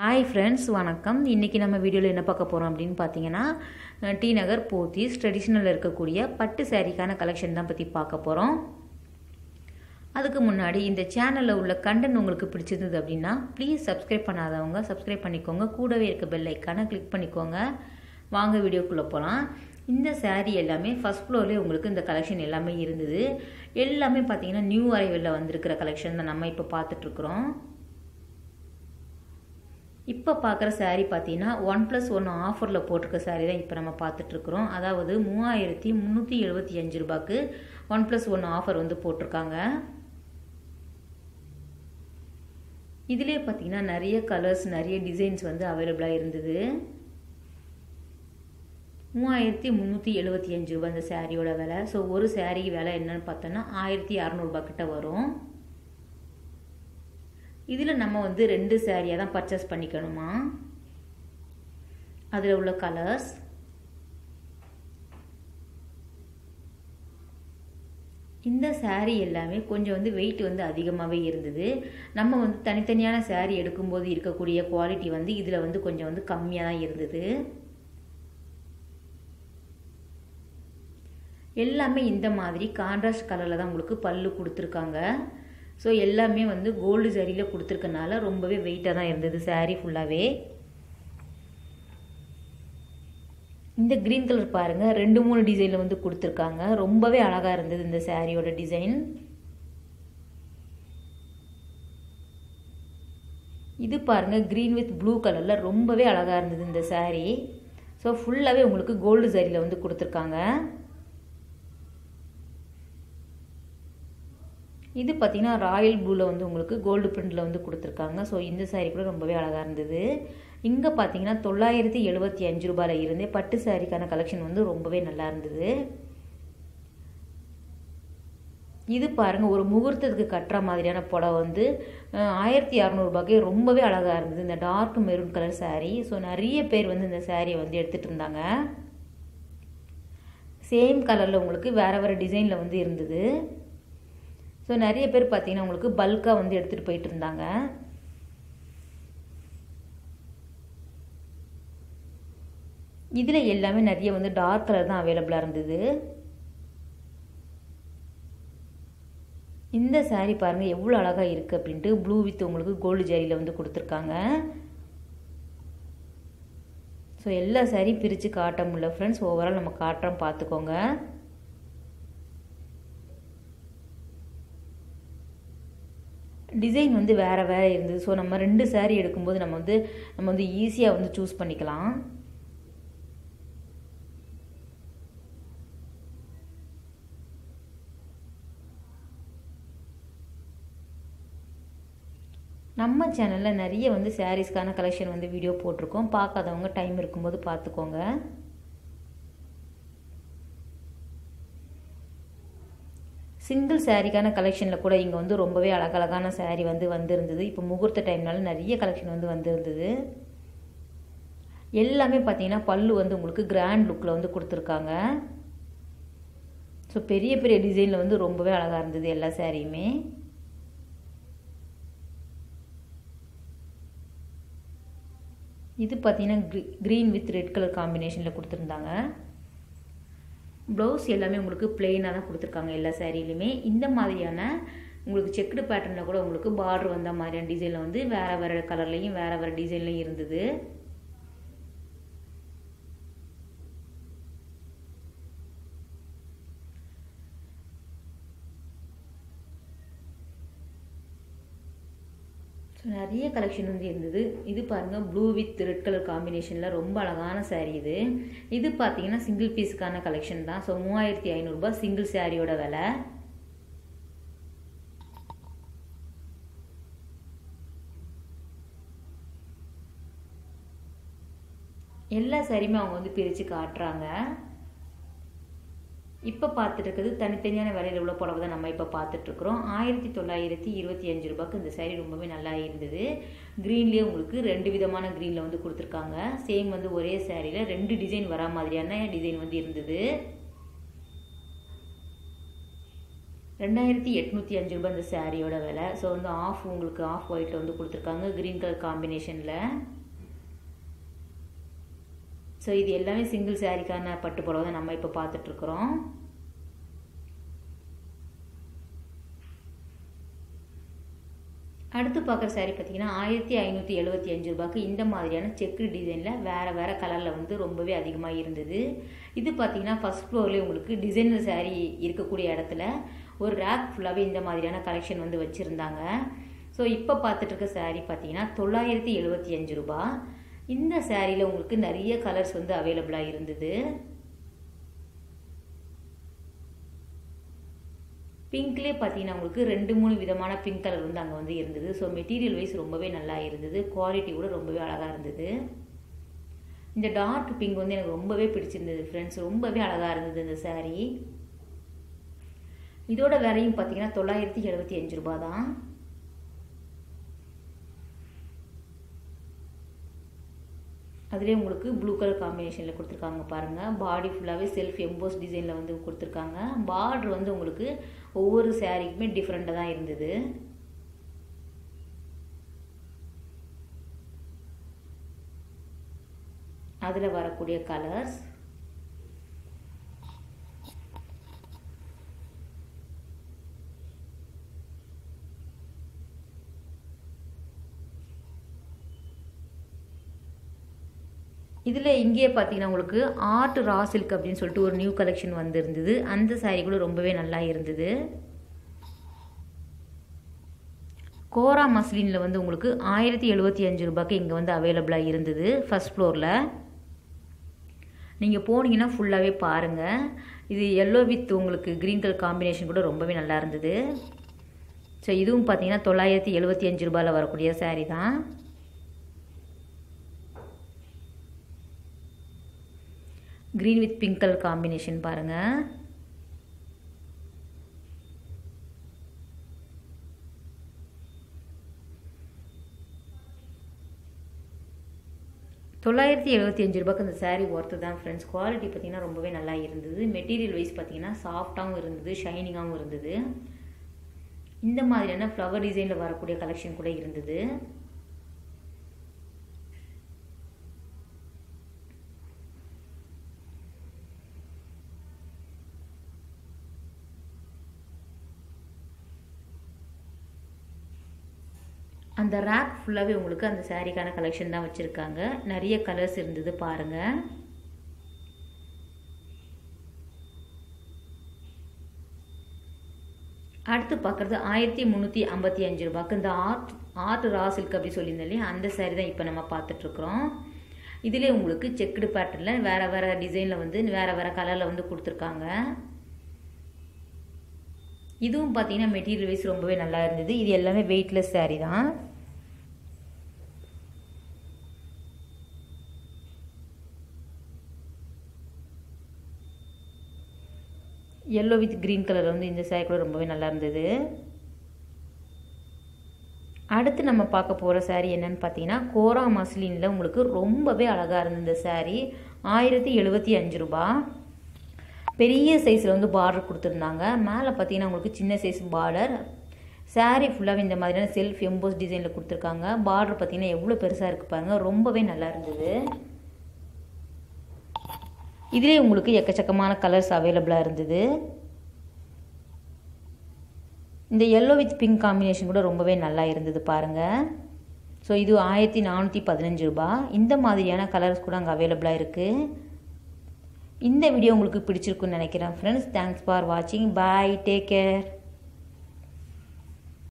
Hi friends, வணக்கம். இன்றைக்கி நம்ம வீடியோவில் என்ன பார்க்க போகிறோம் அப்படின்னு பார்த்தீங்கன்னா, டி நகர் போத்தீஸ் ட்ரெடிஷ்னலில் இருக்கக்கூடிய பட்டு சாரீக்கான கலெக்ஷன் தான் பற்றி பார்க்க போகிறோம். அதுக்கு முன்னாடி இந்த சேனலில் உள்ள கண்டென்ட் உங்களுக்கு பிடிச்சிருந்தது அப்படின்னா ப்ளீஸ் சப்ஸ்கிரைப் பண்ணாதவங்க சப்ஸ்கிரைப் பண்ணிக்கோங்க. கூடவே இருக்க பெல் ஐக்கானை கிளிக் பண்ணிக்கோங்க. வாங்க வீடியோக்குள்ளே போகலாம். இந்த சாரீ எல்லாமே ஃபஸ்ட் ஃப்ளோர்லேயே உங்களுக்கு இந்த கலெக்ஷன் எல்லாமே இருந்தது. எல்லாமே பார்த்தீங்கன்னா நியூ அரைவலில் வந்திருக்கிற கலெக்ஷன் தான் நம்ம இப்போ பார்த்துட்ருக்குறோம். இப்போ பார்க்குற சாரீ பார்த்தீங்கன்னா 1+1 ஆஃபரில் போட்டிருக்க சாரீ தான் இப்போ நம்ம பார்த்துட்ருக்குறோம். அதாவது 3375 ரூபாய்க்கு 1+1 ஆஃபர் வந்து போட்டிருக்காங்க. இதிலே பார்த்தீங்கன்னா நிறைய கலர்ஸ் நிறைய டிசைன்ஸ் வந்து அவைலபிளாக இருந்தது. 3375 ரூபாய் இந்த சாரியோட விலை. ஸோ ஒரு சாரீ விலை என்னன்னு பார்த்தோன்னா 1600 ரூபாய் கிட்ட வரும். இதில் நம்ம வந்து 2 சாரியாக தான் பர்ச்சேஸ் பண்ணிக்கணுமா. அதில் உள்ள கலர்ஸ் இந்த சாரீ எல்லாமே கொஞ்சம் வந்து வெயிட் வந்து அதிகமாகவே இருந்தது. நம்ம வந்து தனித்தனியான சாரீ எடுக்கும்போது இருக்கக்கூடிய குவாலிட்டி வந்து இதில் வந்து கொஞ்சம் வந்து கம்மியாக தான் இருந்தது. எல்லாமே இந்த மாதிரி கான்ட்ராஸ்ட் கலரில் தான் உங்களுக்கு பல்லு கொடுத்துருக்காங்க. ஸோ எல்லாமே வந்து கோல்டு சாரியில் கொடுத்துருக்கனால ரொம்பவே வெயிட்டாக தான் இருந்தது சாரீ ஃபுல்லாகவே. இந்த க்ரீன் கலர் பாருங்கள், 2-3 டிசைனில் வந்து கொடுத்துருக்காங்க. ரொம்பவே அழகாக இருந்தது இந்த சாரியோட டிசைன். இது பாருங்கள், க்ரீன் வித் ப்ளூ கலரில் ரொம்பவே அழகாக இருந்தது இந்த சாரீ. ஸோ ஃபுல்லாகவே உங்களுக்கு கோல்டு சாரியில் வந்து கொடுத்துருக்காங்க. இது பார்த்தீங்கன்னா ராயல் ப்ளூவில் வந்து உங்களுக்கு கோல்டு பிரிண்டில் வந்து கொடுத்துருக்காங்க. ஸோ இந்த சாரீ கூட ரொம்பவே அழகாக இருந்தது. இங்கே பார்த்தீங்கன்னா 975 ரூபாயில் இருந்தே பட்டு சாரீக்கான கலெக்ஷன் வந்து ரொம்பவே நல்லா இருந்தது. இது பாருங்கள், ஒரு முகூர்த்தத்துக்கு கட்டுற மாதிரியான புடவை வந்து 1600 ரூபாய்க்கே ரொம்பவே அழகாக இருந்தது. இந்த dark maroon colour sari. So நிறைய பேர் வந்து இந்த சாரியை வந்து எடுத்துகிட்டு இருந்தாங்க. சேம் கலரில் உங்களுக்கு வேறு வேறு டிசைனில் வந்து இருந்தது. ஸோ நிறைய பேர் பார்த்தீங்கன்னா உங்களுக்கு பல்காக வந்து எடுத்துகிட்டு போயிட்டு இருந்தாங்க. இதில் எல்லாமே நிறைய வந்து டார்க் கலர் தான் அவைலபிளாக இருந்தது. இந்த சாரீ பாருங்கள் எவ்வளோ அழகாக இருக்குது அப்படின்ட்டு. ப்ளூ வித் உங்களுக்கு கோல்டு ஜரியில் வந்து கொடுத்துருக்காங்க. ஸோ எல்லா சாரீ பிரித்து காட்ட முடியல ஃப்ரெண்ட்ஸ். ஓவரால் நம்ம காட்டுறோம், பார்த்துக்கோங்க. டிசைன் வந்து வேறு வேறு இருந்தது. ஸோ நம்ம 2 சாரீ எடுக்கும்போது நம்ம வந்து ஈஸியாக வந்து சூஸ் பண்ணிக்கலாம். நம்ம சேனலில் நிறைய வந்து சாரீஸ்க்கான கலெக்ஷன் வந்து வீடியோ போட்டிருக்கோம். பார்க்காதவங்க டைம் இருக்கும்போது பார்த்துக்கோங்க. சிங்கிள் சாரீக்கான கலெக்ஷனில் கூட இங்கே வந்து ரொம்பவே அழகழகான சாரீ வந்து வந்திருந்தது. இப்போ முகூர்த்த டைம்னால நிறைய கலெக்ஷன் வந்து வந்திருந்தது. எல்லாமே பார்த்தீங்கன்னா பல்லு வந்து உங்களுக்கு கிராண்ட் லுக்கில் வந்து கொடுத்துருக்காங்க. ஸோ பெரிய பெரிய டிசைனில் வந்து ரொம்பவே அழகாக இருந்தது எல்லா சாரியுமே. இது பார்த்தீங்கன்னா க்ரீன் வித் ரெட் கலர் காம்பினேஷனில் கொடுத்துருந்தாங்க. ப்ளவுஸ் எல்லாமே உங்களுக்கு பிளெயினாக தான் கொடுத்துருக்காங்க எல்லா சாரிலையுமே. இந்த மாதிரியான உங்களுக்கு செக்குடு பேட்டர்னில் கூட உங்களுக்கு பார்டர் வந்த மாதிரியான டிசைனில் வந்து வேறு வேறு கலர்லேயும் வேறு வேறு டிசைன்லையும் இருந்தது. ஸோ நிறைய கலெக்ஷன் வந்து இருந்தது. இது பாருங்கள், ப்ளூ வித் ரெட் கலர் காம்பினேஷனில் ரொம்ப அழகான சாரீ இது. இது பார்த்தீங்கன்னா சிங்கிள் பீஸுக்கான கலெக்ஷன் தான். ஸோ 3500 ரூபாய் சிங்கிள் சாரியோட விலை. எல்லா சாரியுமே அவங்க வந்து பிரித்து காட்டுறாங்க. இப்போ பார்த்துட்டு இருக்கிறது தனித்தனியான விலையில் உள்ள புடவை தான் நம்ம இப்போ பார்த்துட்ருக்குறோம். 1925 ரூபாய்க்கு இந்த சாரீ ரொம்பவே நல்லா இருந்தது. க்ரீன்லேயே உங்களுக்கு 2 விதமான க்ரீனில் வந்து கொடுத்துருக்காங்க. சேம் வந்து ஒரே சாரியில் 2 டிசைன் வரா மாதிரியான டிசைன் வந்து இருந்தது. 2805 ரூபாய் இந்த சாரியோட விலை. ஸோ வந்து உங்களுக்கு ஆஃப் ஒயிட்டில் வந்து கொடுத்துருக்காங்க க்ரீன் கலர் காம்பினேஷனில். ஸோ இது எல்லாமே சிங்கிள் சாரிக்கான பட்டு புடவை தான் நம்ம இப்போ பார்த்துட்ருக்குறோம். அடுத்து பார்க்குற சாரீ பார்த்தீங்கன்னா 1575 ரூபாய்க்கு இந்த மாதிரியான செக்கு டிசைனில் வேறு கலரில் வந்து ரொம்பவே அதிகமாக இருந்தது. இது பார்த்தீங்கன்னா ஃபர்ஸ்ட் ஃப்ளோர்லேயே உங்களுக்கு டிசைனர் சாரீ இருக்கக்கூடிய இடத்துல ஒரு ரேக் ஃபுல்லாகவே இந்த மாதிரியான கலெக்ஷன் வந்து வச்சுருந்தாங்க. ஸோ இப்போ பார்த்துட்டு இருக்க சாரீ பார்த்தீங்கன்னா 975 ரூபாய். இந்த சாரியில் உங்களுக்கு நிறைய கலர்ஸ் வந்து அவைலபிளாக இருந்தது. பிங்க்லேயே பார்த்தீங்கன்னா உங்களுக்கு 2-3 விதமான பிங்க் கலர் வந்து அங்கே வந்து இருந்தது. ஸோ மெட்டீரியல் வைஸ் ரொம்பவே நல்லா இருந்தது. குவாலிட்டி கூட ரொம்பவே அழகாக இருந்தது. இந்த டார்க் பிங்க் வந்து எனக்கு ரொம்பவே பிடிச்சிருந்தது ஃப்ரெண்ட்ஸ். ரொம்பவே அழகாக இருந்தது இந்த சாரீ. இதோட விலையும் பார்த்தீங்கன்னா 975 ரூபாய் தான். அதுலேயே உங்களுக்கு ப்ளூ கலர் காம்பினேஷனில் கொடுத்துருக்காங்க பாருங்கள். பாடி ஃபுல்லாகவே செல்ஃப் எம்போஸ் டிசைனில் வந்து கொடுத்துருக்காங்க. பார்டர் வந்து உங்களுக்கு ஒவ்வொரு சாரீக்குமே டிஃப்ரெண்ட்டாக தான் இருந்தது. அதில் வரக்கூடிய கலர்ஸ் இதில் இங்கேயே பார்த்தீங்கன்னா உங்களுக்கு ஆர்ட் ரா சில்க் அப்படின்னு சொல்லிட்டு ஒரு நியூ கலெக்ஷன் வந்துருந்தது. அந்த சாரீ கூட ரொம்பவே நல்லா இருந்தது. கோரா மஸ்லினில் வந்து உங்களுக்கு 1075 ரூபாய்க்கு இங்கே வந்து அவைலபிளாக இருந்தது ஃபர்ஸ்ட் ஃப்ளோரில். நீங்கள் போனீங்கன்னா ஃபுல்லாகவே பாருங்கள். இது எல்லோ வித் உங்களுக்கு க்ரீன் கலர் காம்பினேஷன் கூட ரொம்பவே நல்லா இருந்தது. ஸோ இதுவும் பார்த்தீங்கன்னா 975 ரூபாயில் வரக்கூடிய சாரீ தான். Green with pink colour combination பாருங்கள். $975 இந்த சாரீ ஒர்த்து தான் ஃப்ரெண்ட்ஸ். குவாலிட்டி பார்த்தீங்கன்னா ரொம்பவே நல்லா இருந்தது. மெட்டீரியல் வைஸ் பார்த்தீங்கன்னா சாஃப்டாகவும் இருந்தது, ஷைனிங்காகவும் இருந்தது. இந்த மாதிரியான ஃப்ளவர் டிசைனில் வரக்கூடிய கலெக்ஷன் கூட இருந்தது. அந்த ரேக் ஃபுல்லாகவே உங்களுக்கு அந்த சாரீக்கான கலெக்ஷன் தான் வச்சுருக்காங்க. நிறைய கலர்ஸ் இருந்தது பாருங்கள். அடுத்து பார்க்குறது 1355 ரூபாய்க்கு இந்த ஆர்ட் ரா சில்க் அப்படி சொல்லியிருந்தேன் இல்லையா, அந்த சாரீ தான் இப்போ நம்ம பார்த்துட்ருக்குறோம். இதிலே உங்களுக்கு செக்குடு பேட்டர்னில் வேறு டிசைனில் வந்து வேறு கலரில் வந்து கொடுத்துருக்காங்க. இதுவும் பார்த்தீங்கன்னா மெட்டீரியல் வைஸ் ரொம்பவே நல்லா இருந்தது. இது எல்லாமே வெயிட்லெஸ் சாரீ தான். எல்லோ வித் க்ரீன் கலர் வந்து இந்த சாரீ கூட ரொம்பவே நல்லா இருந்தது. அடுத்து நம்ம பார்க்க போகிற சாரீ என்னன்னு பார்த்தீங்கன்னா கோரா மஸ்லினில் உங்களுக்கு ரொம்பவே அழகாக இருந்தது இந்த சாரீ. 1075 ரூபாய். பெரிய சைஸில் வந்து பார்டர் கொடுத்துருந்தாங்க. மேலே பார்த்தீங்கன்னா உங்களுக்கு சின்ன சைஸ் பார்டர். சாரீ ஃபுல்லாகவே இந்த மாதிரியான செல்ஃப் எம்போஸ் டிசைனில் கொடுத்துருக்காங்க. பார்டர் பார்த்தீங்கன்னா எவ்வளோ பெருசாக இருக்குது பாருங்கள். ரொம்பவே நல்லா இருந்தது. இதிலே உங்களுக்கு எக்கச்சக்கமான கலர்ஸ் அவைலபிளாக இருந்தது. இந்த எல்லோ வித் பிங்க் காம்பினேஷன் கூட ரொம்பவே நல்லா இருந்தது பாருங்கள். ஸோ இது 1415 ரூபாய். இந்த மாதிரியான கலர்ஸ் கூட அங்கே அவைலபிளாக இருக்குது. இந்த வீடியோ உங்களுக்கு பிடிச்சிருக்குன்னு நினைக்கிறேன் ஃப்ரெண்ட்ஸ். தேங்க்ஸ் ஃபார் வாட்சிங். பாய், டேக் கேர்.